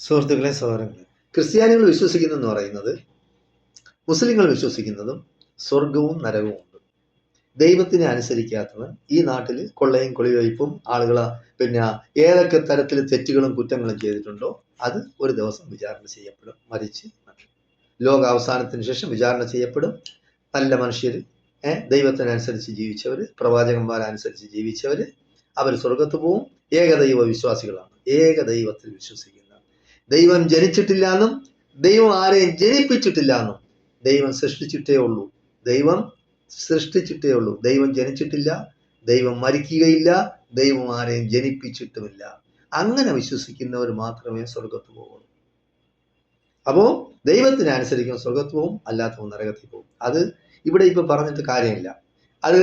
സുഹൃത്തുക്കളെ, സഹോദരങ്ങളെ, ക്രിസ്ത്യാനികൾ വിശ്വസിക്കുന്നെന്ന് പറയുന്നത് മുസ്ലിങ്ങൾ വിശ്വസിക്കുന്നതും സ്വർഗവും നരകവും ഉണ്ട്. ദൈവത്തിനെ അനുസരിക്കാത്തവൻ ഈ നാട്ടിൽ കൊള്ളയും കൊളിവയ്പും ആളുകളെ ഏതൊക്കെ തരത്തിൽ തെറ്റുകളും കുറ്റങ്ങളും ചെയ്തിട്ടുണ്ടോ അത് ഒരു ദിവസം വിചാരണ ചെയ്യപ്പെടും. മരിച്ച് ലോകാവസാനത്തിന് ശേഷം വിചാരണ ചെയ്യപ്പെടും. നല്ല മനുഷ്യർ, ദൈവത്തിനനുസരിച്ച് ജീവിച്ചവർ, പ്രവാചകന്മാരനുസരിച്ച് ജീവിച്ചവർ, അവർ സ്വർഗത്ത് പോവും. ഏകദൈവ വിശ്വാസികളാണ്. ഏകദൈവത്തിൽ വിശ്വസിക്കുന്ന, ദൈവം ജനിച്ചിട്ടില്ല എന്നും ദൈവം ആരെയും ജനിപ്പിച്ചിട്ടില്ല എന്നും, ദൈവം സൃഷ്ടിച്ചിട്ടേ ഉള്ളൂ. ദൈവം സൃഷ്ടിച്ചിട്ടേ ഉള്ളൂ. ദൈവം ജനിച്ചിട്ടില്ല, ദൈവം മരിക്കുകയില്ല, ദൈവം ആരെയും ജനിപ്പിച്ചിട്ടുമില്ല. അങ്ങനെ വിശ്വസിക്കുന്നവർ മാത്രമേ സ്വർഗത്ത് പോകുള്ളൂ. അപ്പോൾ ദൈവത്തിനെ അനുസരിക്കും സ്വർഗത്ത് പോവും, അല്ലാത്തവൻ നരകത്തിൽ പോകും. അത് ഇവിടെ ഇപ്പൊ പറഞ്ഞിട്ട് കാര്യമില്ല. അത്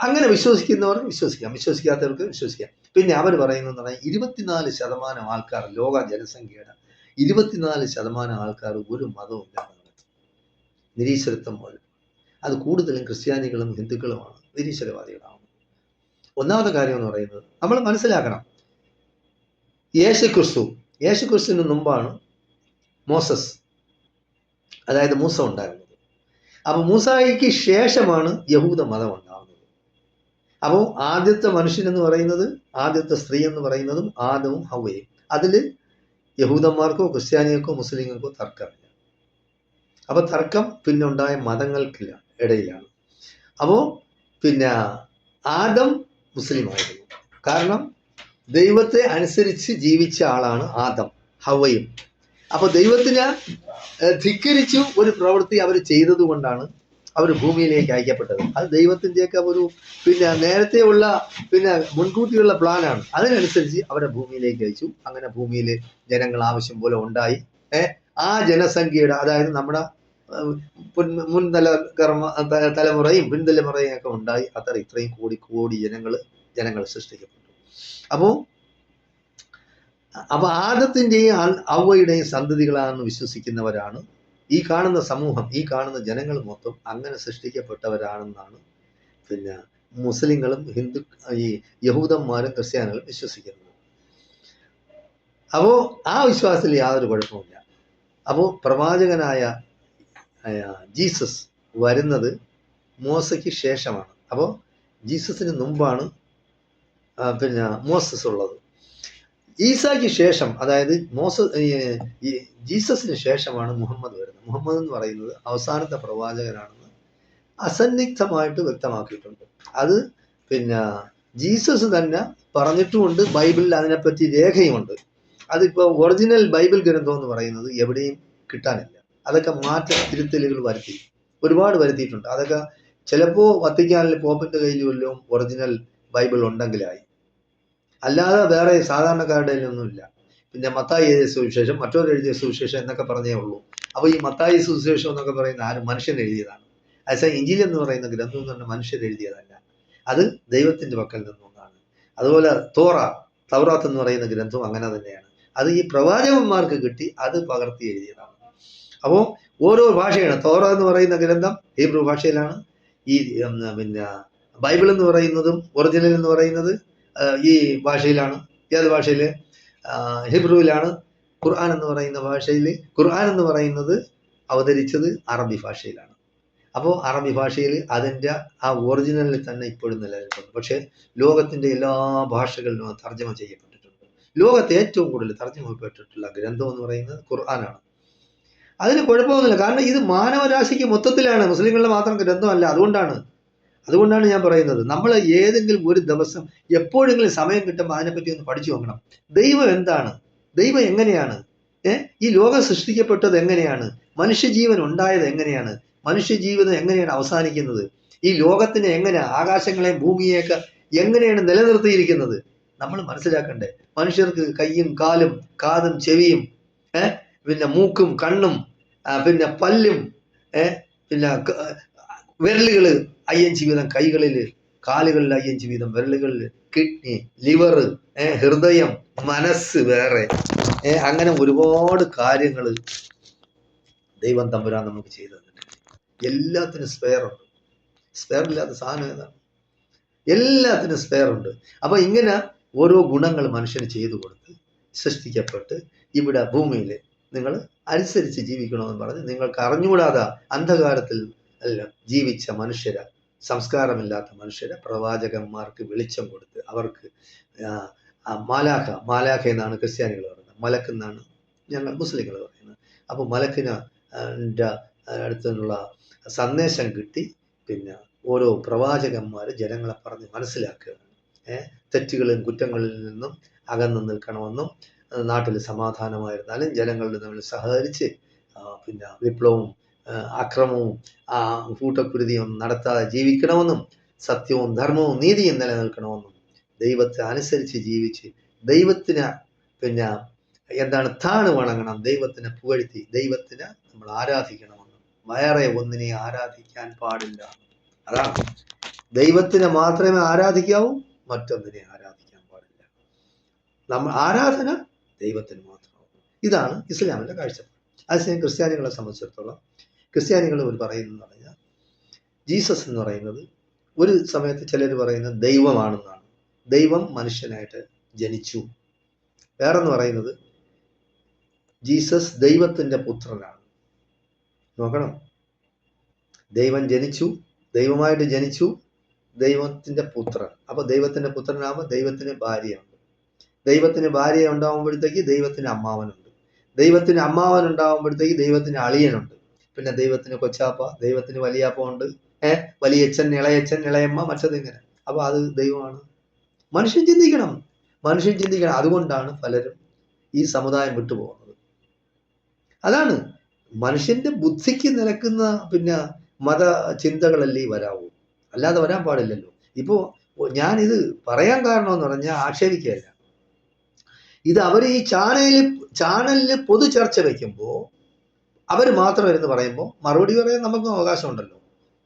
അങ്ങനെ വിശ്വസിക്കുന്നവർ വിശ്വസിക്കാം, വിശ്വസിക്കാത്തവർക്ക് വിശ്വസിക്കാം. പിന്നെ അവർ പറയുന്നത് 24% ആൾക്കാർ, ലോക ജനസംഖ്യയുടെ 24% ആൾക്കാർ ഒരു മതവും ഇല്ലാതെ നിരീശ്വരത്വം പോലും. അത് കൂടുതലും ക്രിസ്ത്യാനികളും ഹിന്ദുക്കളുമാണ് നിരീശ്വരവാദികളാണ്. ഒന്നാമത്തെ കാര്യം എന്ന് പറയുന്നത് നമ്മൾ മനസ്സിലാക്കണം, യേശുക്രിസ്തുവിന് മുമ്പാണ് മോസസ്, അതായത് മൂസ ഉണ്ടായിരുന്നത്. അപ്പൊ മൂസായിക്ക് ശേഷമാണ് യഹൂദ മതം ഉണ്ടാകുന്നത്. അപ്പോൾ ആദ്യത്തെ മനുഷ്യൻ എന്ന് പറയുന്നത്, ആദ്യത്തെ സ്ത്രീ എന്ന് പറയുന്നതും ആദവും ഹവ്വയും. അതിൽ യഹൂദന്മാർക്കോ ക്രിസ്ത്യാനികൾക്കോ മുസ്ലിങ്ങൾക്കോ തർക്കമില്ല. അപ്പൊ തർക്കം പിന്നെ ഉണ്ടായ മതങ്ങൾക്കില്ല ഇടയിലാണ്. അപ്പോൾ ആദം മുസ്ലിമായിരുന്നു. കാരണം ദൈവത്തെ അനുസരിച്ച് ജീവിച്ച ആളാണ് ആദം, ഹവ്വയും. അപ്പൊ ദൈവത്തിനെ ധിക്കരിച്ചു ഒരു പ്രവൃത്തി അവർ ചെയ്തത് കൊണ്ടാണ് അവർ ഭൂമിയിലേക്ക് അയക്കപ്പെട്ടത്. അത് ദൈവത്തിൻ്റെയൊക്കെ ഒരു നേരത്തെ ഉള്ള മുൻകൂട്ടിയുള്ള പ്ലാനാണ്. അതിനനുസരിച്ച് അവരെ ഭൂമിയിലേക്ക് അയച്ചു. അങ്ങനെ ഭൂമിയിൽ ജനങ്ങൾ ആവശ്യം പോലെ ഉണ്ടായി. ആ ജനസംഖ്യയുടെ, അതായത് നമ്മുടെ മുൻ തലമുറയും പിൻതലമുറയും ഒക്കെ ഉണ്ടായി. അത്ര ഇത്രയും കോടി ജനങ്ങൾ സൃഷ്ടിക്കപ്പെട്ടു. അപ്പൊ ആദത്തിന്റെയും ഹവ്വയുടെയും സന്തതികളാണെന്ന് വിശ്വസിക്കുന്നവരാണ് ഈ കാണുന്ന സമൂഹം, ഈ കാണുന്ന ജനങ്ങൾ മൊത്തം അങ്ങനെ സൃഷ്ടിക്കപ്പെട്ടവരാണെന്നാണ് മുസ്ലിങ്ങളും ഈ യഹൂദന്മാരും ക്രിസ്ത്യാനികളും വിശ്വസിക്കുന്നത്. അപ്പോൾ ആ വിശ്വാസത്തിൽ യാതൊരു കുഴപ്പമില്ല. അപ്പോൾ പ്രവാചകനായ ജീസസ് വരുന്നത് മോസയ്ക്ക് ശേഷമാണ്. അപ്പോൾ ജീസസിന് മുമ്പാണ് മോസസ് ഉള്ളത്. ഈസായ്ക്ക് ശേഷം, അതായത് ജീസസിന് ശേഷമാണ് മുഹമ്മദ് വരുന്നത്. മുഹമ്മദ് എന്ന് പറയുന്നത് അവസാനത്തെ പ്രവാചകനാണെന്ന് അസന്നിഗ്ധമായിട്ട് വ്യക്തമാക്കിയിട്ടുണ്ട്. അത് ജീസസ് തന്നെ പറഞ്ഞിട്ടുമുണ്ട്. ബൈബിളിൽ അതിനെപ്പറ്റി രേഖയുമുണ്ട്. അതിപ്പോൾ ഒറിജിനൽ ബൈബിൾ ഗ്രന്ഥം എന്ന് പറയുന്നത് എവിടെയും കിട്ടാനില്ല. അതൊക്കെ തിരുത്തലുകൾ ഒരുപാട് വരുത്തിയിട്ടുണ്ട്. അതൊക്കെ ചിലപ്പോൾ വത്തിക്കാനിൽ പോപ്പിന്റെ കയ്യിൽ വല്ലതും ഒറിജിനൽ ബൈബിൾ ഉണ്ടെങ്കിലായി, അല്ലാതെ വേറെ സാധാരണക്കാരുടെ ഒന്നുമില്ല. മത്തായി എഴുതിയ സുവിശേഷം, മറ്റൊരു എഴുതിയ സുവിശേഷം എന്നൊക്കെ പറഞ്ഞേ ഉള്ളൂ. അപ്പോൾ ഈ മത്തായി സുവിശേഷം എന്നൊക്കെ പറയുന്ന ആരും മനുഷ്യൻ എഴുതിയതാണ്. അതേസമയം ഇഞ്ചീൽ എന്ന് പറയുന്ന ഗ്രന്ഥം എന്ന് പറഞ്ഞാൽ മനുഷ്യർ എഴുതിയതല്ല, അത് ദൈവത്തിന്റെ പക്കൽ നിന്നൊന്നാണ്. അതുപോലെ തൗറാത്ത് എന്ന് പറയുന്ന ഗ്രന്ഥവും അങ്ങനെ തന്നെയാണ്. അത് ഈ പ്രവാചകന്മാർക്ക് കിട്ടി, അത് പകർത്തി എഴുതിയതാണ്. അപ്പോൾ ഓരോ ഭാഷയാണ്. തോറ എന്ന് പറയുന്ന ഗ്രന്ഥം ഹീബ്രു ഭാഷയിലാണ്. ഈ ബൈബിൾ എന്ന് പറയുന്നതും ഒറിജിനൽ എന്ന് പറയുന്നത് ഈ ഭാഷയിലാണ്. ഏത് ഭാഷയിൽ? ഹിബ്രുവിലാണ്. ഖുർആൻ എന്ന് പറയുന്ന ഭാഷയിൽ, ഖുർആൻ എന്ന് പറയുന്നത് അവതരിച്ചത് അറബി ഭാഷയിലാണ്. അപ്പോൾ അറബി ഭാഷയിൽ അതിൻ്റെ ആ ഒറിജിനലിൽ തന്നെ ഇപ്പോഴും നിലനിൽക്കുന്നു. പക്ഷേ ലോകത്തിൻ്റെ എല്ലാ ഭാഷകളിലും തർജ്ജമ ചെയ്യപ്പെട്ടിട്ടുണ്ട്. ലോകത്ത് ഏറ്റവും കൂടുതൽ തർജ്ജമപ്പെട്ടിട്ടുള്ള ഗ്രന്ഥം എന്ന് പറയുന്നത് ഖുർആനാണ്. അതിന് കുഴപ്പമൊന്നുമില്ല. കാരണം ഇത് മാനവരാശിക്ക് മൊത്തത്തിലാണ്, മുസ്ലിങ്ങളുടെ മാത്രം ഗ്രന്ഥമല്ല. അതുകൊണ്ടാണ് ഞാൻ പറയുന്നത്, നമ്മൾ ഏതെങ്കിലും ഒരു ദിവസം എപ്പോഴെങ്കിലും സമയം കിട്ടുമ്പോൾ അതിനെപ്പറ്റി ഒന്ന് പഠിച്ചു നോക്കണം. ദൈവം എന്താണ്? ദൈവം എങ്ങനെയാണ്? ഈ ലോകം സൃഷ്ടിക്കപ്പെട്ടത് എങ്ങനെയാണ്? മനുഷ്യജീവൻ ഉണ്ടായത് എങ്ങനെയാണ്? മനുഷ്യജീവിതം എങ്ങനെയാണ് അവസാനിക്കുന്നത്? ഈ ലോകത്തിനെ എങ്ങനെ, ആകാശങ്ങളെയും ഭൂമിയെയൊക്കെ എങ്ങനെയാണ് നിലനിർത്തിയിരിക്കുന്നത്? നമ്മൾ മനസ്സിലാക്കണ്ടേ. മനുഷ്യർക്ക് കയ്യും കാലും കാതും ചെവിയും മൂക്കും കണ്ണും പല്ലും വിരലുകള് 5 വീതം കൈകളിൽ, കാലുകളിൽ 5 വീതം വിരലുകളിൽ, കിഡ്നി, ലിവർ, ഹൃദയം, മനസ്സ് വേറെ, അങ്ങനെ ഒരുപാട് കാര്യങ്ങൾ ദൈവം തമ്പുരാൻ നമുക്ക് ചെയ്തു തന്നിട്ടുണ്ട്. എല്ലാത്തിനും സ്പെയർ ഉണ്ട്. സ്പെയർ ഇല്ലാത്ത സാധനം ഏതാണ്? എല്ലാത്തിനും സ്പെയർ ഉണ്ട്. അപ്പൊ ഇങ്ങനെ ഓരോ ഗുണങ്ങൾ മനുഷ്യന് ചെയ്തു കൊടുത്ത് സൃഷ്ടിക്കപ്പെട്ട് ഇവിടെ ഭൂമിയിൽ നിങ്ങൾ അനുസരിച്ച് ജീവിക്കണമെന്ന് പറഞ്ഞ് നിങ്ങൾക്ക് അറിഞ്ഞുകൂടാതെ അന്ധകാരത്തിൽ അല്ല ജീവിച്ച മനുഷ്യരെ, സംസ്കാരമില്ലാത്ത മനുഷ്യരെ പ്രവാചകന്മാർക്ക് വെളിച്ചം കൊടുത്ത് അവർക്ക് മാലാഖ എന്നാണ് ക്രിസ്ത്യാനികൾ പറയുന്നത്, മലക്ക് എന്നാണ് ഞങ്ങൾ മുസ്ലിങ്ങൾ പറയുന്നത്. അപ്പോൾ മലക്കിന് അടുത്തുള്ള സന്ദേശം കിട്ടി. പിന്നെ ഓരോ പ്രവാചകന്മാർ ജനങ്ങളെ പറഞ്ഞ് മനസ്സിലാക്കുകയാണ്. തെറ്റുകളും കുറ്റങ്ങളിൽ നിന്നും അകന്നു നിൽക്കണമെന്നും നാട്ടിൽ സമാധാനമായിരുന്നാലും ജനങ്ങളുടെ തമ്മിൽ സഹകരിച്ച് പിന്നെ വിപ്ലവവും അക്രമവും കൂട്ടക്കുരുതിയും നടത്താതെ ജീവിക്കണമെന്നും സത്യവും ധർമ്മവും നീതിയും നിലനിൽക്കണമെന്നും ദൈവത്തെ അനുസരിച്ച് ജീവിച്ച് ദൈവത്തിന് പിന്നെ താണ് വണങ്ങണം, ദൈവത്തിനെ പുകഴ്ത്തി ദൈവത്തിനെ നമ്മൾ ആരാധിക്കണമെന്നും വേറെ ഒന്നിനെ ആരാധിക്കാൻ പാടില്ല. അതാണ് ദൈവത്തിനെ മാത്രമേ ആരാധിക്കാവൂ, മറ്റൊന്നിനെ ആരാധിക്കാൻ പാടില്ല. നമ്മൾ ആരാധന ദൈവത്തിന് മാത്രമാകും. ഇതാണ് ഇസ്ലാമിൻ്റെ കാഴ്ചപ്പാട്. അതേസമയം ക്രിസ്ത്യാനികളെ സംബന്ധിച്ചിടത്തോളം ക്രിസ്ത്യാനികൾ പറയുന്നതെന്ന് പറഞ്ഞാൽ ജീസസ് എന്ന് പറയുന്നത് ഒരു സമയത്ത് ചിലർ പറയുന്നത് ദൈവമാണെന്നാണ്. ദൈവം മനുഷ്യനായിട്ട് ജനിച്ചു. വേറെന്ന് പറയുന്നത് ജീസസ് ദൈവത്തിൻ്റെ പുത്രനാണ്. നോക്കണം, ദൈവം ജനിച്ചു, ദൈവമായിട്ട് ജനിച്ചു, ദൈവത്തിൻ്റെ പുത്രൻ. അപ്പോൾ ദൈവത്തിൻ്റെ പുത്രനാകുമ്പോൾ ദൈവത്തിന് ഭാര്യയുണ്ട്. ദൈവത്തിന് ഭാര്യ ഉണ്ടാകുമ്പോഴത്തേക്ക് ദൈവത്തിന് അമ്മാവനുണ്ട്. ദൈവത്തിന് അമ്മാവൻ ഉണ്ടാകുമ്പോഴത്തേക്ക് ദൈവത്തിന് അളിയനുണ്ട്. പിന്നെ ദൈവത്തിന് കൊച്ചാപ്പ, ദൈവത്തിന് വലിയാപ്പ ഉണ്ട്, വലിയച്ഛൻ, ഇളയച്ഛൻ, ഇളയമ്മ, മറ്റത് ഇങ്ങനെ. അപ്പോൾ അത് ദൈവമാണ്. മനുഷ്യൻ ചിന്തിക്കണം. അതുകൊണ്ടാണ് പലരും ഈ സമുദായം വിട്ടുപോകുന്നത്. അതാണ് മനുഷ്യന്റെ ബുദ്ധിക്ക് നിലക്കുന്ന പിന്നെ മത ചിന്തകളല്ലേ വരാവൂ, അല്ലാതെ വരാൻ പാടില്ലല്ലോ. ഇപ്പോൾ ഞാനിത് പറയാൻ കാരണമെന്ന് പറഞ്ഞാൽ ആക്ഷേപിക്കുകയല്ല. ഇത് അവർ ഈ ചാനലിൽ പൊതു ചർച്ച വയ്ക്കുമ്പോൾ അവർ മാത്രം ഇരുന്ന് പറയുമ്പോൾ മറുപടി പറയാൻ നമുക്കും അവകാശമുണ്ടല്ലോ.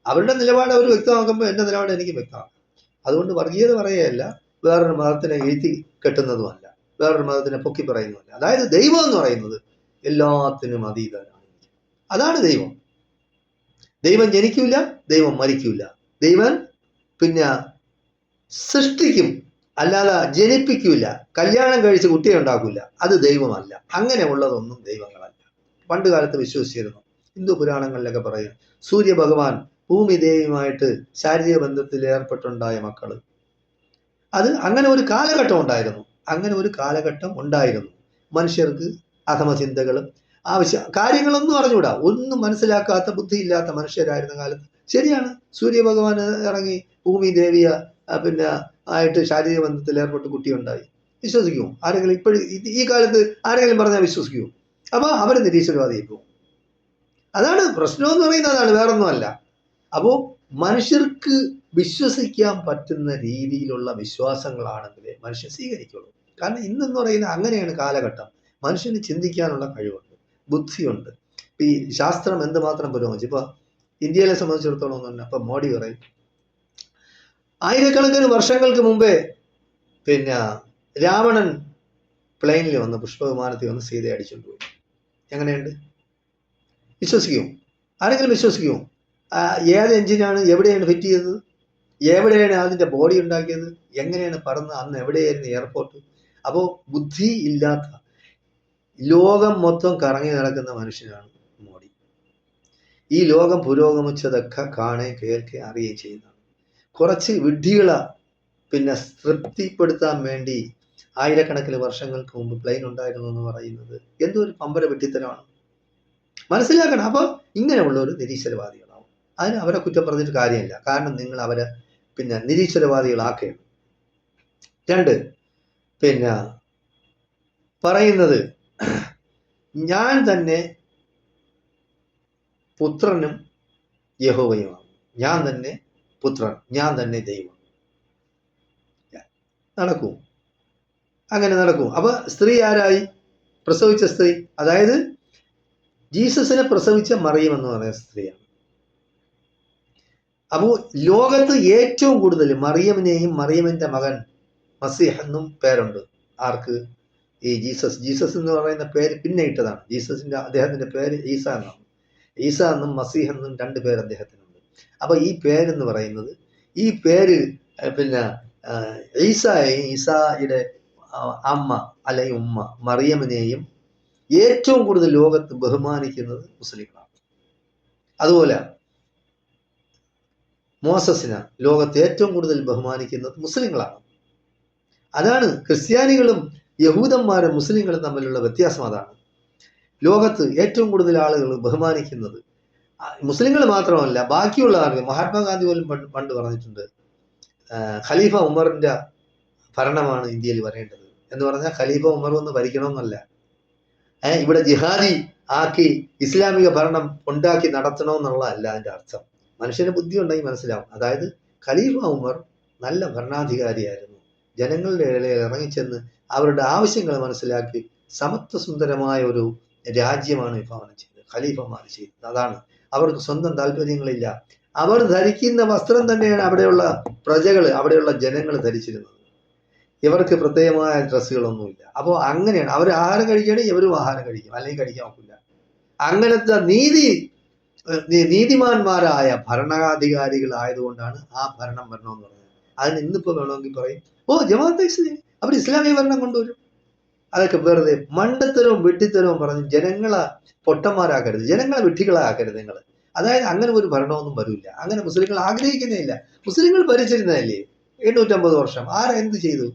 അവരുടെ നിലപാട് അവർ വ്യക്തമാക്കുമ്പോൾ എൻ്റെ നിലപാട് എനിക്ക് വ്യക്തമാക്കാം. അതുകൊണ്ട് വർഗീയത പറയുകയല്ല, വേറൊരു മതത്തിനെ എഴുതി കെട്ടുന്നതുമല്ല, വേറൊരു മതത്തിനെ പൊക്കി പറയുന്നതുമല്ല. അതായത് ദൈവം എന്ന് പറയുന്നത് എല്ലാത്തിനും അതീതനാണ്. അതാണ് ദൈവം. ദൈവം ജനിക്കില്ല, ദൈവം മരിക്കില്ല. ദൈവം പിന്നെ സൃഷ്ടിക്കും, അല്ലാതെ ജനിപ്പിക്കില്ല. കല്യാണം കഴിച്ച് കുട്ടിയെ ഉണ്ടാക്കില്ല. അത് ദൈവമല്ല. അങ്ങനെ ഉള്ളതൊന്നും ദൈവങ്ങളല്ല. പണ്ട് കാലത്ത് വിശ്വസിച്ചിരുന്നു. ഹിന്ദു പുരാണങ്ങളിലൊക്കെ പറയും, സൂര്യഭഗവാൻ ഭൂമി ദേവിയുമായിട്ട് ശാരീരിക ബന്ധത്തിൽ ഏർപ്പെട്ടുണ്ടായ മക്കള്. അത് അങ്ങനെ ഒരു കാലഘട്ടം ഉണ്ടായിരുന്നു. മനുഷ്യർക്ക് അധമചിന്തകളും കാര്യങ്ങളൊന്നും അറിഞ്ഞുകൂടാ, ഒന്നും മനസ്സിലാക്കാത്ത ബുദ്ധിയില്ലാത്ത മനുഷ്യരായിരുന്ന കാലത്ത്. ശരിയാണ്, സൂര്യഭഗവാൻ ഇറങ്ങി ഭൂമി ദേവിയ പിന്നെ ആയിട്ട് ശാരീരിക ബന്ധത്തിൽ ഏർപ്പെട്ട് കുട്ടിയുണ്ടായി. വിശ്വസിക്കുമോ ആരെങ്കിലും? ഇപ്പോഴും ഈ കാലത്ത് ആരെങ്കിലും പറഞ്ഞാൽ വിശ്വസിക്കുമോ? അപ്പോൾ അവർ നിരീശ്വരവാദിയായി പോകും. അതാണ് പ്രശ്നമെന്ന് പറയുന്നത്. അതാണ്, വേറൊന്നുമല്ല. അപ്പോൾ മനുഷ്യർക്ക് വിശ്വസിക്കാൻ പറ്റുന്ന രീതിയിലുള്ള വിശ്വാസങ്ങളാണെങ്കിലേ മനുഷ്യൻ സ്വീകരിക്കുള്ളൂ. കാരണം ഇന്നെന്ന് പറയുന്നത് അങ്ങനെയാണ് കാലഘട്ടം. മനുഷ്യന് ചിന്തിക്കാനുള്ള കഴിവുണ്ട്, ബുദ്ധിയുണ്ട്. ഈ ശാസ്ത്രം എന്തുമാത്രം പുരോഗമിച്ചു. ഇപ്പോൾ ഇന്ത്യയിലെ സംബന്ധിച്ചിടത്തോളം തന്നെ ഇപ്പം മോഡി പറയും, ആയിരക്കണക്കിന് വർഷങ്ങൾക്ക് മുമ്പേ പിന്നെ രാവണൻ പ്ലെയിനിൽ വന്ന്, പുഷ്പവിമാനത്തിൽ വന്ന് സീതയെ അടിച്ചുകൊണ്ട് പോയി. എങ്ങനെയുണ്ട്? വിശ്വസിക്കുമോ? ആരെങ്കിലും വിശ്വസിക്കുമോ? ഏത് എഞ്ചിനാണ്, എവിടെയാണ് ഫിറ്റ് ചെയ്തത്, എവിടെയാണ് അതിൻ്റെ ബോഡി ഉണ്ടാക്കിയത്, എങ്ങനെയാണ് പറന്ന്, അന്ന് എവിടെയായിരുന്നു എയർപോർട്ട്? അപ്പോൾ ബുദ്ധി ഇല്ലാത്ത, ലോകം മൊത്തം കറങ്ങി നടക്കുന്ന മനുഷ്യനാണ് മോഡി. ഈ ലോകം പുരോഗമിച്ചതൊക്കെ കാണേ കേൾക്കെ അറിയുകയും ചെയ്യുന്നതാണ്. കുറച്ച് വിഡ്ഢികളെ പിന്നെ തൃപ്തിപ്പെടുത്താൻ വേണ്ടി ആയിരക്കണക്കിന് വർഷങ്ങൾക്ക് മുമ്പ് പ്ലെയിൻ ഉണ്ടായിരുന്നു എന്ന് പറയുന്നത് എന്തോ ഒരു പമ്പര വെട്ടിത്തരമാണ്. മനസ്സിലാക്കണം. അപ്പോൾ ഇങ്ങനെയുള്ളവർ നിരീശ്വരവാദികളാവും. അതിന് അവരെ കുറ്റം പറഞ്ഞിട്ട് കാര്യമില്ല. കാരണം നിങ്ങൾ അവരെ പിന്നെ നിരീശ്വരവാദികളാക്കുകയാണ്. 2, പിന്നെ പറയുന്നത് ഞാൻ തന്നെ പുത്രനും യഹോവയുമാണ്. ഞാൻ തന്നെ പുത്രൻ, ഞാൻ തന്നെ ദൈവം. നടക്കും, അങ്ങനെ നടക്കും. അപ്പൊ സ്ത്രീ ആരായി? പ്രസവിച്ച സ്ത്രീ, അതായത് ജീസസിനെ പ്രസവിച്ച മറിയം എന്ന് പറയുന്ന സ്ത്രീയാണ്. അപ്പോൾ ലോകത്ത് ഏറ്റവും കൂടുതൽ മറിയമിനെയും മറിയമിന്റെ മകൻ മസീഹ് എന്നും പേരുണ്ട്. ആർക്ക്? ഈ ജീസസ് എന്ന് പറയുന്ന പേര് പിന്നെ ഇട്ടതാണ്. അദ്ദേഹത്തിന്റെ പേര് ഈസ എന്നാണ്. ഈസ എന്നും മസീഹ് എന്നും 2 പേര് അദ്ദേഹത്തിനുണ്ട്. അപ്പൊ ഈ പേരെന്ന് പറയുന്നത്, ഈ പേര് പിന്നെ ഈസായുടെ അമ്മ അല്ലെങ്കിൽ ഉമ്മ മറിയമിനെയും ഏറ്റവും കൂടുതൽ ലോകത്ത് ബഹുമാനിക്കുന്നത് മുസ്ലിങ്ങളാണ്. അതുപോലെ മോസസിനെ ലോകത്ത് ഏറ്റവും കൂടുതൽ ബഹുമാനിക്കുന്നത് മുസ്ലിങ്ങളാണ്. അതാണ് ക്രിസ്ത്യാനികളും യഹൂദന്മാരും മുസ്ലിങ്ങളും തമ്മിലുള്ള വ്യത്യാസം. അതാണ് ലോകത്ത് ഏറ്റവും കൂടുതൽ ആളുകൾ ബഹുമാനിക്കുന്നത് മുസ്ലിങ്ങൾ മാത്രമല്ല, ബാക്കിയുള്ള ആളുകൾ. മഹാത്മാഗാന്ധി പോലും പണ്ട് പറഞ്ഞിട്ടുണ്ട്, ഖലീഫ ഉമറിന്റെ ഭരണമാണ് ഇന്ത്യയിൽ വരേണ്ടത് എന്ന് പറഞ്ഞാൽ ഖലീഫ ഉമർ ഒന്ന് ഭരിക്കണമെന്നല്ല, ഇവിടെ ജിഹാദി ആക്കി ഇസ്ലാമിക ഭരണം ഉണ്ടാക്കി നടത്തണമെന്നുള്ളതല്ല അതിന്റെ അർത്ഥം. മനുഷ്യന് ബുദ്ധി ഉണ്ടെങ്കിൽ മനസ്സിലാവും. അതായത് ഖലീഫ ഉമർ നല്ല ഭരണാധികാരിയായിരുന്നു. ജനങ്ങളുടെ ഇടയിൽ ഇറങ്ങിച്ചെന്ന് അവരുടെ ആവശ്യങ്ങൾ മനസ്സിലാക്കി സമത്വസുന്ദരമായ ഒരു രാജ്യമാണ് വിഭാവനം ചെയ്തത്, ഖലീഫമാർ ചെയ്തത്. അതാണ്. അവർക്ക് സ്വന്തം താല്പര്യങ്ങളില്ല. അവർ ധരിക്കുന്ന വസ്ത്രം തന്നെയാണ് അവിടെയുള്ള പ്രജകൾ, അവിടെയുള്ള ജനങ്ങൾ ധരിച്ചിരുന്നത്. ഇവർക്ക് പ്രത്യേകമായ ഡ്രസ്സുകളൊന്നുമില്ല. അപ്പോൾ അങ്ങനെയാണ് അവർ ആഹാരം കഴിക്കുകയാണെങ്കിൽ ഇവരും ആഹാരം കഴിക്കും, അല്ലെങ്കിൽ കഴിക്കാൻ ഒക്കില്ല. അങ്ങനത്തെ നീതിമാന്മാരായ ഭരണാധികാരികളായതുകൊണ്ടാണ് ആ ഭരണം വരണമെന്ന് പറഞ്ഞത്. അതിന് ഇന്നിപ്പോൾ വേണമെങ്കിൽ പറയും, ജമാഅത്തെ ഇസ്ലാമി അവർ ഇസ്ലാമിക ഭരണം കൊണ്ടുവരും. അതൊക്കെ വെറുതെ മണ്ടത്തരവും വെട്ടിത്തരവും പറഞ്ഞ് ജനങ്ങളെ പൊട്ടന്മാരാക്കരുത്, ജനങ്ങളെ വിഡ്ഢികളാക്കരുത് നിങ്ങൾ. അതായത് അങ്ങനെ ഒരു ഭരണമൊന്നും വരില്ല. അങ്ങനെ മുസ്ലിങ്ങൾ ആഗ്രഹിക്കുന്നേയില്ല. മുസ്ലിങ്ങൾ ഭരിച്ചിരുന്നതല്ലേ 850 വർഷം. എന്ത് ചെയ്തു?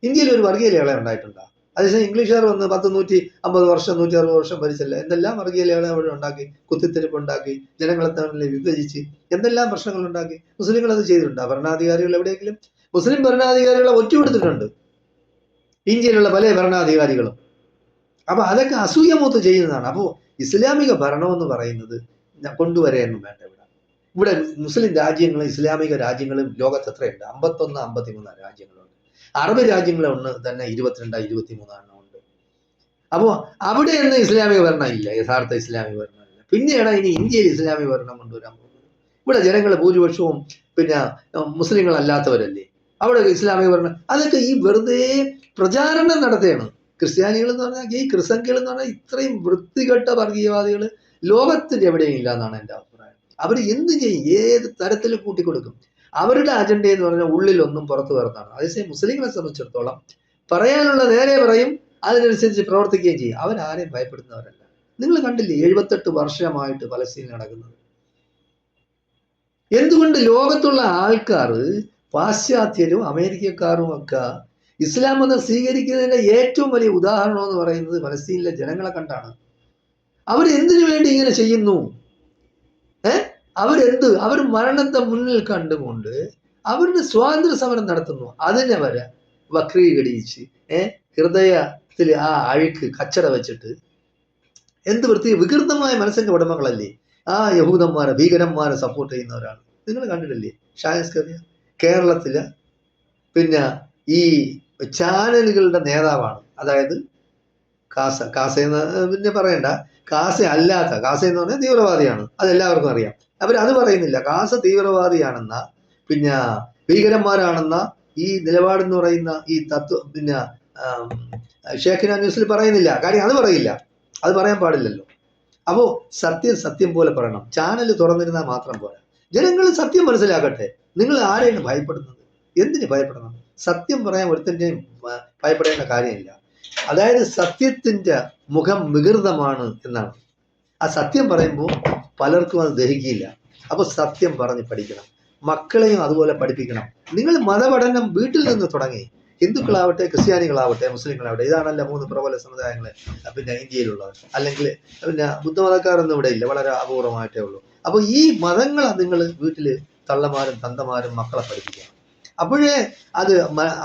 ഇന്ത്യയിൽ ഒരു വർഗീയ ലേള ഉണ്ടായിട്ടുണ്ടോ? അതേസമയം ഇംഗ്ലീഷുകാർ വന്ന് 150 വർഷം 160 വർഷം ഭരിച്ചല്ല. എന്തെല്ലാം വർഗീയ ലേള അവിടെ ഉണ്ടാക്കി, കുത്തിത്തിരിപ്പ് ഉണ്ടാക്കി, ജനങ്ങളെ തമ്മിൽ വിഭജിച്ച് എന്തെല്ലാം പ്രശ്നങ്ങൾ ഉണ്ടാക്കി. മുസ്ലിങ്ങൾ അത് ചെയ്തിട്ടുണ്ടോ? ഭരണാധികാരികൾ എവിടെയെങ്കിലും മുസ്ലിം ഭരണാധികാരികളെ ഒറ്റപ്പെടുത്തിട്ടുണ്ട് ഇന്ത്യയിലുള്ള പല ഭരണാധികാരികളും. അപ്പൊ അതൊക്കെ അസൂയമൂത്ത് ചെയ്യുന്നതാണ്. അപ്പോൾ ഇസ്ലാമിക ഭരണം എന്ന് പറയുന്നത് കൊണ്ടുവരെയൊന്നും വേണ്ട. ഇവിടെ മുസ്ലിം രാജ്യങ്ങളും ഇസ്ലാമിക രാജ്യങ്ങളും ലോകത്ത് എത്രയുണ്ട്? 51, 53 രാജ്യങ്ങളുണ്ട്. അറബ് രാജ്യങ്ങളൊന്ന് തന്നെ 22, 23 ഉണ്ട്. അപ്പോൾ അവിടെയൊന്നും ഇസ്ലാമിക ഭരണം ഇല്ല, യഥാർത്ഥ ഇസ്ലാമിക ഭരണം ഇല്ല. പിന്നെയാണ് ഇനി ഇന്ത്യയിൽ ഇസ്ലാമിക ഭരണം കൊണ്ടുവരാൻ പോകുന്നത്. ഇവിടെ ജനങ്ങൾ ഭൂരിപക്ഷവും മുസ്ലിങ്ങളല്ലാത്തവരല്ലേ. അവിടെ ഇസ്ലാമിക ഭരണം അതൊക്കെ ഈ വെറുതെ പ്രചാരണം നടത്തുകയാണ്. ക്രിസ്ത്യാനികൾ എന്ന് പറഞ്ഞാൽ, ഈ ക്രിസംഖ്യകൾ എന്ന് പറഞ്ഞാൽ ഇത്രയും വൃത്തികെട്ട വർഗീയവാദികൾ ലോകത്തിൽ എവിടെയും ഇല്ല എന്നാണ് എൻ്റെ അഭിപ്രായം. അവർ എന്ത് ചെയ്യും, ഏത് തരത്തിൽ കൂട്ടിക്കൊടുക്കും. അവരുടെ അജണ്ട എന്ന് പറഞ്ഞാൽ ഉള്ളിലൊന്നും പുറത്തു വരുന്നതാണ്. അതേസമയം മുസ്ലിങ്ങളെ സംബന്ധിച്ചിടത്തോളം പറയാനുള്ള നേരെ പറയും, അതിനനുസരിച്ച് പ്രവർത്തിക്കുകയും ചെയ്യും. അവരാരെയും ഭയപ്പെടുന്നവരല്ല. നിങ്ങൾ കണ്ടില്ലേ 78 വർഷമായിട്ട് പലസ്തീൻ നടക്കുന്നത്? എന്തുകൊണ്ട് ലോകത്തുള്ള ആൾക്കാർ, പാശ്ചാത്യരും അമേരിക്കക്കാരും ഒക്കെ ഇസ്ലാം മതം സ്വീകരിക്കുന്നതിന്റെ ഏറ്റവും വലിയ ഉദാഹരണം എന്ന് പറയുന്നത് പലസ്തീനിലെ ജനങ്ങളെ കണ്ടാണ്. അവരെന്തിനു വേണ്ടി ഇങ്ങനെ ചെയ്യുന്നു? അവർ മരണത്തെ മുന്നിൽ കണ്ടുകൊണ്ട് അവരുടെ സ്വാതന്ത്ര്യ സമരം നടത്തുന്നു. അതിനെ വരെ വക്രീകരിച്ച് ഹൃദയത്തിൽ ആ അഴുക്ക് കച്ചട വെച്ചിട്ട് എന്ത് വികൃതമായ മനസ്സിന്റെ ഉടമകളല്ലേ യഹൂദന്മാരെ, ഭീകരന്മാരെ സപ്പോർട്ട് ചെയ്യുന്നവരാണ്. നിങ്ങൾ കണ്ടിട്ടില്ലേ ഷായസ്കറിയ കേരളത്തില് ഈ ചാനലുകളുടെ നേതാവാണ്. അതായത് കാസയെന്ന് പറയണ്ട, കാസ എന്ന് പറഞ്ഞാൽ തീവ്രവാദിയാണ്, അതെല്ലാവർക്കും അറിയാം. അത് പറയുന്നില്ല. കാസ തീവ്രവാദിയാണെന്ന ഭീകരന്മാരാണെന്ന ഈ നിലപാടെന്ന് പറയുന്ന ഈ ഷേഖിന ന്യൂസിൽ പറയുന്നില്ല. കാര്യം അത് പറയില്ല, അത് പറയാൻ പാടില്ലല്ലോ. അപ്പോൾ സത്യം പോലെ പറയണം. ചാനൽ തുറന്നിരുന്നാൽ മാത്രം പോരാ, ജനങ്ങൾ സത്യം മനസ്സിലാക്കട്ടെ. നിങ്ങൾ ആരെയാണ് ഭയപ്പെടുന്നത്? എന്തിന് ഭയപ്പെടണം? സത്യം പറയാൻ ഒരുത്തൻ്റെയും ഭയപ്പെടേണ്ട കാര്യമില്ല. അതായത് സത്യത്തിന്റെ മുഖം വികൃതമാണ് എന്നാണ്. ആ സത്യം പറയുമ്പോൾ പലർക്കും അത് ദഹിക്കില്ല. അപ്പൊ സത്യം പറഞ്ഞ് പഠിക്കണം, മക്കളെയും അതുപോലെ പഠിപ്പിക്കണം. നിങ്ങൾ മതപഠനം വീട്ടിൽ നിന്ന് തുടങ്ങി. ഹിന്ദുക്കളാവട്ടെ, ക്രിസ്ത്യാനികളാവട്ടെ, മുസ്ലിങ്ങളാവട്ടെ, ഇതാണല്ല 3 പ്രബല സമുദായങ്ങൾ ഇന്ത്യയിലുള്ളത്. അല്ലെങ്കിൽ ബുദ്ധമതക്കാരൊന്നും ഇവിടെ ഇല്ല, വളരെ അപൂർവമായിട്ടേ ഉള്ളൂ. അപ്പൊ ഈ മതങ്ങളെ നിങ്ങൾ വീട്ടിൽ തള്ളമാരും തന്തമാരും മക്കളെ പഠിപ്പിക്കണം. അപ്പോഴേ അത്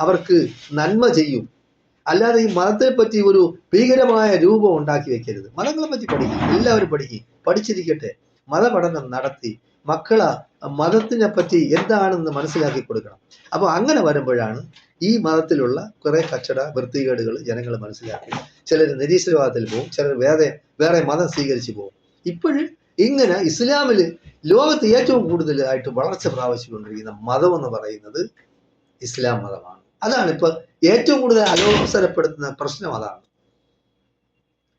അവർക്ക് നന്മ ചെയ്യും. അല്ലാതെ ഈ മതത്തെ പറ്റി ഒരു ഭീകരമായ രൂപം ഉണ്ടാക്കി വെക്കരുത്. മതങ്ങളെ പറ്റി പഠിക്കും, എല്ലാവരും പഠിച്ചിരിക്കട്ടെ. മതപഠനം നടത്തി മക്കളെ മതത്തിനെ പറ്റി എന്താണെന്ന് മനസ്സിലാക്കി കൊടുക്കണം. അപ്പോൾ അങ്ങനെ വരുമ്പോഴാണ് ഈ മതത്തിലുള്ള കുറെ കച്ചട വൃത്തികേടുകൾ ജനങ്ങൾ മനസ്സിലാക്കി. ചിലർ നിരീശ്വരവാദത്തിൽ പോകും, ചിലർ വേറെ മതം സ്വീകരിച്ചു പോകും. ഇപ്പോഴും ഇങ്ങനെ ഇസ്ലാമിൽ ലോകത്ത് ഏറ്റവും കൂടുതലായിട്ട് വളർച്ച പ്രാപിച്ചുകൊണ്ടിരിക്കുന്ന മതം എന്ന് പറയുന്നത് ഇസ്ലാം മതമാണ്. അതാണ് ഇപ്പൊ ഏറ്റവും കൂടുതൽ അലോസരപ്പെടുത്തുന്ന പ്രശ്നം. അതാണ്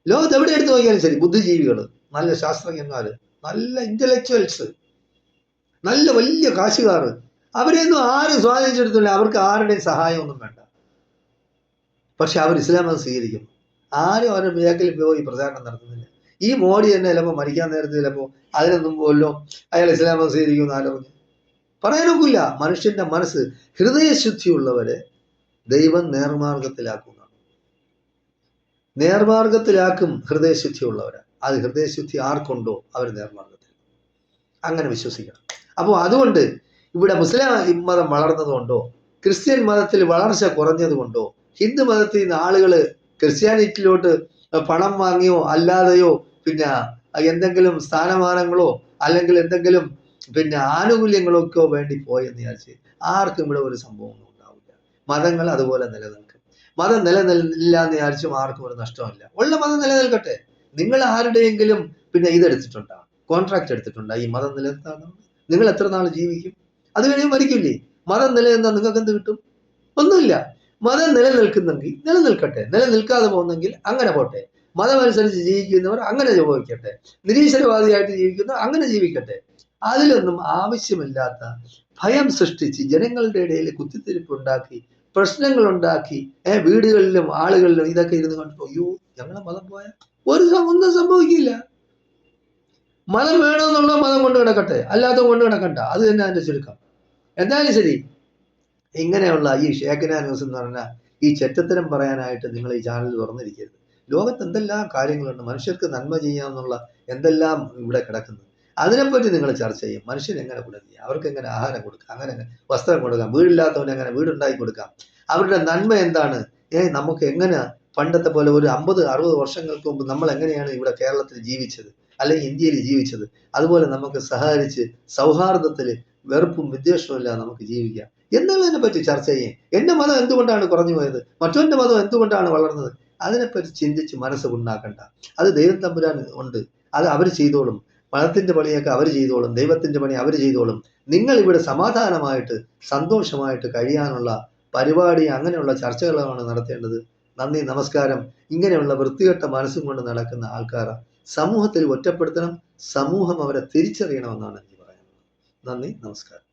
ലോകത്ത് എവിടെ എടുത്തു നോക്കിയാലും ശരി, ബുദ്ധിജീവികൾ, നല്ല ശാസ്ത്രജ്ഞന്മാര്, നല്ല ഇന്റലക്ച്വൽസ്, നല്ല വലിയ കാശുകാർ, അവരെയൊന്നും ആരും സ്വാധീനിച്ചെടുത്തില്ല. അവർക്ക് ആരുടെയും സഹായമൊന്നും വേണ്ട. പക്ഷെ അവർ ഇസ്ലാം മതം സ്വീകരിക്കുന്നു. ആരും അവരുടെ ബാക്കിൽ പോയി പ്രചാരണം നടത്തുന്നില്ല. ഈ മോഡി തന്നെ ചിലപ്പോൾ മരിക്കാൻ നേരത്തെ ചിലപ്പോൾ അതിനൊന്നും പോലോ അയാൾ ഇസ്ലാം മതം സ്വീകരിക്കുമെന്ന് ആലോചന പറയാനൊക്കില്ല. മനുഷ്യന്റെ മനസ്സ് ഹൃദയശുദ്ധിയുള്ളവരെ ദൈവം നേർമാർഗത്തിലാക്കുന്നതാണ്. നേർമാർഗത്തിലാക്കും ഹൃദയശുദ്ധിയുള്ളവരെ. അത് ഹൃദയശുദ്ധി ആർക്കുണ്ടോ അവർ നേർമാർഗത്തിൽ. അങ്ങനെ വിശ്വസിക്കണം. അപ്പോൾ അതുകൊണ്ട് ഇവിടെ മുസ്ലിം മതം വളർന്നതുകൊണ്ടോ ക്രിസ്ത്യൻ മതത്തിൽ വളർച്ച കുറഞ്ഞതുകൊണ്ടോ ഹിന്ദു മതത്തിൽ നിന്ന് ആളുകൾ ക്രിസ്ത്യാനിറ്റിയിലോട്ട് പണം വാങ്ങിയോ അല്ലാതെയോ പിന്നെ എന്തെങ്കിലും സ്ഥാനമാനങ്ങളോ അല്ലെങ്കിൽ എന്തെങ്കിലും പിന്നെ ആനുകൂല്യങ്ങളൊക്കെയോ വേണ്ടി പോയെന്ന് വിചാരിച്ച് ആർക്കും ഇവിടെ ഒരു സംഭവമൊന്നും ഉണ്ടാവില്ല. മതങ്ങൾ അതുപോലെ നിലനിൽക്കും. മതം നിലനില്ല എന്ന് വിചാരിച്ചും ആർക്കും ഒരു നഷ്ടമില്ല. ഉള്ള മതം നിലനിൽക്കട്ടെ. നിങ്ങൾ ആരുടെയെങ്കിലും പിന്നെ ഇതെടുത്തിട്ടുണ്ടോ, കോൺട്രാക്ട് എടുത്തിട്ടുണ്ടോ ഈ മതം നിലനിർത്താൻ? നിങ്ങൾ എത്ര നാൾ ജീവിക്കും? അത് കഴിയുമ്പോൾ മരിക്കില്ലേ? മതം നിലനിർത്താൻ നിങ്ങൾക്ക് എന്ത് കിട്ടും? ഒന്നുമില്ല. മതം നിലനിൽക്കുന്നെങ്കിൽ നിലനിൽക്കട്ടെ, നിലനിൽക്കാതെ പോകുന്നെങ്കിൽ അങ്ങനെ പോട്ടെ. മതമനുസരിച്ച് ജീവിക്കുന്നവർ അങ്ങനെ ജീവിക്കട്ടെ, നിരീശ്വരവാദിയായിട്ട് ജീവിക്കുന്നവർ അങ്ങനെ ജീവിക്കട്ടെ. അതിലൊന്നും ആവശ്യമില്ലാത്ത ഭയം സൃഷ്ടിച്ച് ജനങ്ങളുടെ ഇടയിൽ കുത്തിത്തിരിപ്പുണ്ടാക്കി പ്രശ്നങ്ങൾ ഉണ്ടാക്കി വീടുകളിലും ആളുകളിലും ഇതൊക്കെ ഇരുന്ന് കണ്ടു അയ്യോ ഞങ്ങളെ മതം പോയാൽ ഒന്നും സംഭവിക്കില്ല. മതം വേണമെന്നുള്ള മതം കൊണ്ട് കിടക്കട്ടെ, അല്ലാത്ത കൊണ്ട് കിടക്കണ്ട. അത് തന്നെ അതിന്റെ ചുരുക്കം. എന്തായാലും ശരി, ഇങ്ങനെയുള്ള ഈ ഷേഖന ന്യൂസ് എന്ന് പറഞ്ഞാൽ ഈ ചെറ്റത്തരം പറയാനായിട്ട് നിങ്ങൾ ഈ ചാനൽ തുറന്നിരിക്കരുത്. ലോകത്ത് എന്തെല്ലാം കാര്യങ്ങളുണ്ട്, മനുഷ്യർക്ക് നന്മ ചെയ്യാമെന്നുള്ള എന്തെല്ലാം ഇവിടെ കിടക്കുന്നു. അതിനെപ്പറ്റി നിങ്ങൾ ചർച്ച ചെയ്യും. മനുഷ്യൻ എങ്ങനെ ഗുണം ചെയ്യാം, അവർക്ക് എങ്ങനെ ആഹാരം കൊടുക്കാം, അങ്ങനെ വസ്ത്രം കൊടുക്കാം, വീടില്ലാത്തവന് എങ്ങനെ വീടുണ്ടാക്കി കൊടുക്കാം, അവരുടെ നന്മ എന്താണ്, നമുക്ക് എങ്ങനെ പണ്ടത്തെ പോലെ ഒരു 50-60 വർഷങ്ങൾക്ക് മുമ്പ് നമ്മൾ എങ്ങനെയാണ് ഇവിടെ കേരളത്തിൽ ജീവിച്ചത് അല്ലെങ്കിൽ ഇന്ത്യയിൽ ജീവിച്ചത്, അതുപോലെ നമുക്ക് സഹകരിച്ച് സൗഹാർദ്ദത്തിൽ വെറുപ്പും വിദ്വേഷവും ഇല്ലാതെ നമുക്ക് ജീവിക്കാം എന്നുള്ളതിനെ പറ്റി ചർച്ച ചെയ്യും. എൻ്റെ മതം എന്തുകൊണ്ടാണ് കുറഞ്ഞു പോയത്, മറ്റൊന്റെ മതം എന്തുകൊണ്ടാണ് വളർന്നത്, അതിനെപ്പറ്റി ചിന്തിച്ച് മനസ്സ് ഉണ്ടാക്കണ്ട. അത് ദൈവം തമ്പുരാൻ ഉണ്ട്, അത് അവർ ചെയ്തോളും. മതത്തിന്റെ പണിയൊക്കെ അവർ ചെയ്തോളും, ദൈവത്തിന്റെ പണി അവർ ചെയ്തോളും. നിങ്ങൾ ഇവിടെ സമാധാനമായിട്ട് സന്തോഷമായിട്ട് കഴിയാനുള്ള പരിപാടി അങ്ങനെയുള്ള ചർച്ചകളാണ് നടത്തേണ്ടത്. നന്ദി, നമസ്കാരം. ഇങ്ങനെയുള്ള വൃത്തികെട്ട മനസ്സും കൊണ്ട് നടക്കുന്ന ആൾക്കാരെ സമൂഹത്തിൽ ഒറ്റപ്പെടുത്തണം. സമൂഹം അവരെ തിരിച്ചറിയണമെന്നാണ് എനിക്ക് പറയാനുള്ളത്. നന്ദി, നമസ്കാരം.